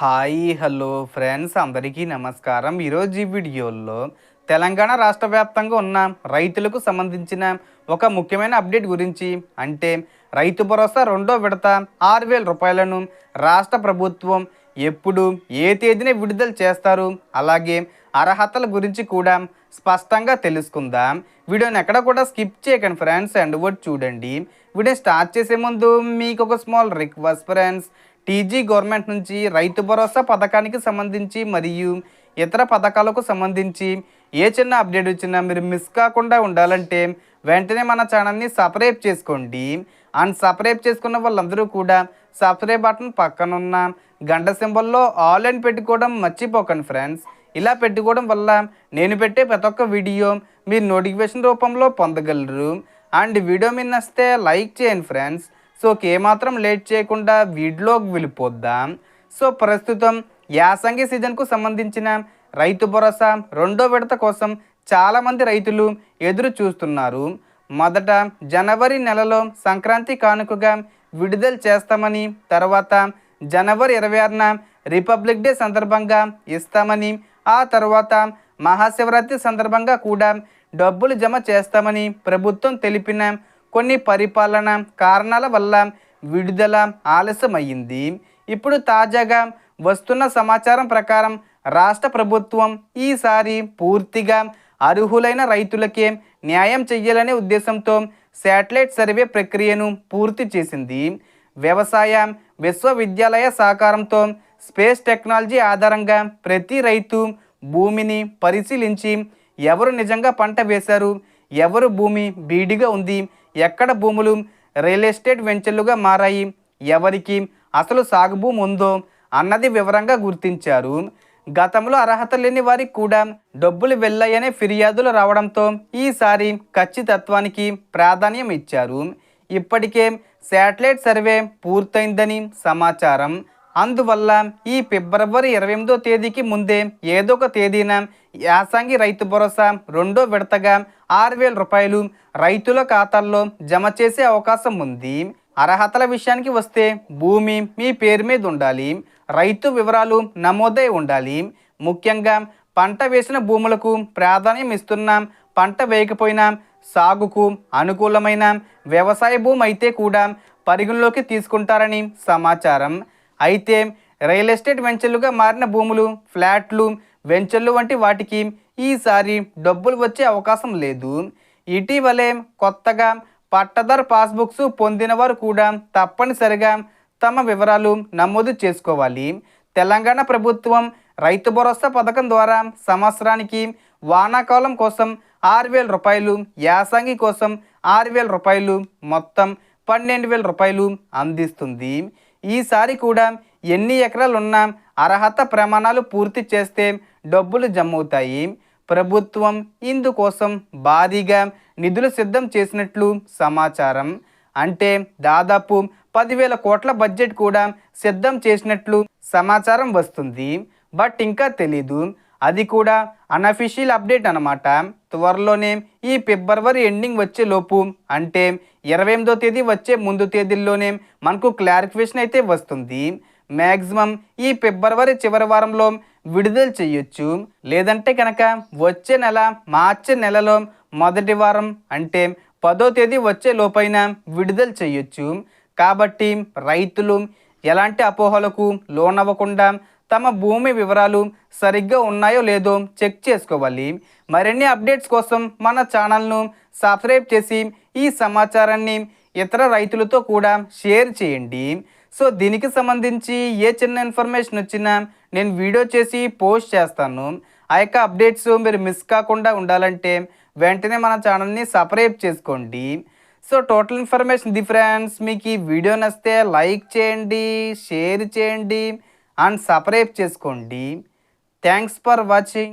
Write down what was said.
Hi hello friends అందరికీ నమస్కారం. ఈరోజు ఈ వీడియోలో తెలంగాణ రాష్ట్ర వ్యాప్తంగా ఉన్న రైతులకు సంబంధించిన ఒక ముఖ్యమైన అప్డేట్ గురించి, అంటే రైతు భరోసా రెండో విడత 6,000 రూపాయలను రాష్ట్ర ప్రభుత్వం ఎప్పుడు ఏ తేదీన విడుదల చేస్తారు, అలాగే అర్హతల గురించి కూడా స్పష్టంగా తెలుసుకుందాం. వీడియోని ఎక్కడ కూడా స్కిప్ చేయకండి ఫ్రెండ్స్, అండ్ వర్డ్ చూడండి. వీడియో స్టార్ట్ చేసే ముందు మీకు ఒక small request friends. TG government నుంచి రైతు భరోసా పథకానికి సంబంధించి మరియు ఇతర పథకాలకు సంబంధించి ఏ చిన్న అప్డేట్ వచ్చినా మీరు మిస్ కాకుండా ఉండాలంటే వెంటనే మన ఛానల్ని సబ్స్క్రైబ్ చేసుకోండి. అండ్ సబ్స్క్రైబ్ చేసుకున్న వాళ్ళందరూ కూడా సబ్స్క్రైబ్ బటన్ పక్కనున్న గంట సింబల్లో ఆల్ అని పెట్టుకోవడం మర్చిపోకండి ఫ్రెండ్స్. ఇలా పెట్టుకోవడం వల్ల నేను పెట్టే ప్రతి ఒక్క వీడియో మీరు నోటిఫికేషన్ రూపంలో పొందగలరు. అండ్ వీడియో మీద నచ్చితే లైక్ చేయండి ఫ్రెండ్స్. సో ఏమాత్రం లేట్ చేయకుండా వీడియోకి వెళ్ళిపోద్దాం. సో ప్రస్తుతం యాసంగి సీజన్కు సంబంధించిన రైతు భరోసా రెండో విడత కోసం చాలామంది రైతులు ఎదురు చూస్తున్నారు. మొదట జనవరి నెలలో సంక్రాంతి కానుకగా విడుదల చేస్తామని, తర్వాత జనవరి 26న రిపబ్లిక్ డే సందర్భంగా ఇస్తామని, ఆ తర్వాత మహాశివరాత్రి సందర్భంగా కూడా డబ్బులు జమ చేస్తామని ప్రభుత్వం తెలిపిన కొన్ని పరిపాలన కారణాల వల్ల విడుదల ఆలస్యమయ్యింది. ఇప్పుడు తాజాగా వస్తున్న సమాచారం ప్రకారం రాష్ట్ర ప్రభుత్వం ఈసారి పూర్తిగా అర్హులైన రైతులకే న్యాయం చేయాలనే ఉద్దేశంతో శాటిలైట్ సర్వే ప్రక్రియను పూర్తి చేసింది. వ్యవసాయ విశ్వవిద్యాలయ సహకారంతో స్పేస్ టెక్నాలజీ ఆధారంగా ప్రతి రైతు భూమిని పరిశీలించి ఎవరు నిజంగా పంట వేశారు, ఎవరు భూమి బీడిగా ఉంది, ఎక్కడ భూములు రియల్ ఎస్టేట్ వెంచర్లుగా మారాయి, ఎవరికి అసలు సాగు భూమి ఉందో అన్నది వివరంగా గుర్తించారు. గతంలో అర్హత లేని వారికి కూడా డబ్బులు వెళ్ళాయనే ఫిర్యాదులు రావడంతో ఈసారి ఖచ్చితత్వానికి ప్రాధాన్యం ఇచ్చారు. ఇప్పటికే శాటిలైట్ సర్వే పూర్తయిందని సమాచారం. అందువల్ల ఈ ఫిబ్రవరి 28వ తేదీకి ముందే ఏదో ఒక తేదీన యాసంగి రైతు భరోసా రెండో విడతగా 6,000 రూపాయలు రైతుల ఖాతాల్లో జమ చేసే అవకాశం ఉంది. అర్హతల విషయానికి వస్తే భూమి మీ పేరు మీద ఉండాలి, రైతు వివరాలు నమోదై ఉండాలి. ముఖ్యంగా పంట వేసిన భూములకు ప్రాధాన్యం ఇస్తున్నాం. పంట వేయకపోయినా సాగుకు అనుకూలమైన వ్యవసాయ భూమి అయితే కూడా పరిగణలోకి తీసుకుంటారని సమాచారం. అయితే రియల్ ఎస్టేట్ వెంచర్లుగా మారిన భూములు, ఫ్లాట్లు, వెంచర్లు వంటి వాటికి ఈసారి డబ్బులు వచ్చే అవకాశం లేదు. ఇటీవలే కొత్తగా పట్టదారు పాస్బుక్స్ పొందిన వారు కూడా తప్పనిసరిగా తమ వివరాలు నమోదు చేసుకోవాలి. తెలంగాణ ప్రభుత్వం రైతు భరోసా పథకం ద్వారా సంవత్సరానికి వానాకాలం కోసం 6,000 రూపాయలు, యాసంగి కోసం 6,000 రూపాయలు, మొత్తం 12,000 రూపాయలు అందిస్తుంది. ఈసారి కూడా ఎన్ని ఎకరాలు ఉన్నా అర్హత ప్రమాణాలు పూర్తి చేస్తే డబ్బులు జమ అవుతాయి. ప్రభుత్వం ఇందుకోసం భారీగా నిధులు సిద్ధం చేసినట్లు సమాచారం. అంటే దాదాపు 10,000 కోట్ల బడ్జెట్ కూడా సిద్ధం చేసినట్లు సమాచారం వస్తుంది. బట్ ఇంకా తెలీదు, అది కూడా అన్అఫీషియల్ అప్డేట్ అన్నమాట. త్వరలోనే ఈ ఫిబ్రవరి ఎండింగ్ వచ్చే లోపు, అంటే 28వ తేదీ వచ్చే ముందు తేదీల్లోనే మనకు క్లారిఫికేషన్ అయితే వస్తుంది. మ్యాక్సిమం ఈ ఫిబ్రవరి చివరి వారంలో విడుదల చేయొచ్చు, లేదంటే కనుక వచ్చే నెల మార్చి నెలలో మొదటి వారం, అంటే 10వ తేదీ వచ్చే లోపైన విడుదల చేయొచ్చు. కాబట్టి రైతులు ఎలాంటి అపోహలకు లోనవ్వకుండా తమ భూమి వివరాలు సరిగ్గా ఉన్నాయో లేదో చెక్ చేసుకోవాలి. మరిన్ని అప్డేట్స్ కోసం మన ఛానల్ను సబ్స్క్రైబ్ చేసి ఈ సమాచారాన్ని ఇతర రైతులతో కూడా షేర్ చేయండి. సో దీనికి సంబంధించి ఏ చిన్న ఇన్ఫర్మేషన్ వచ్చినా నేను వీడియో చేసి పోస్ట్ చేస్తాను. ఆ యొక్క అప్డేట్స్ మీరు మిస్ కాకుండా ఉండాలంటే వెంటనే మన ఛానల్ని సబ్స్క్రైబ్ చేసుకోండి. So total information friends. మీకు ఈ వీడియో నచ్చితే లైక్ చేయండి, షేర్ చేయండి అండ్ సబ్స్క్రైబ్ చేసుకోండి. Thanks for watching.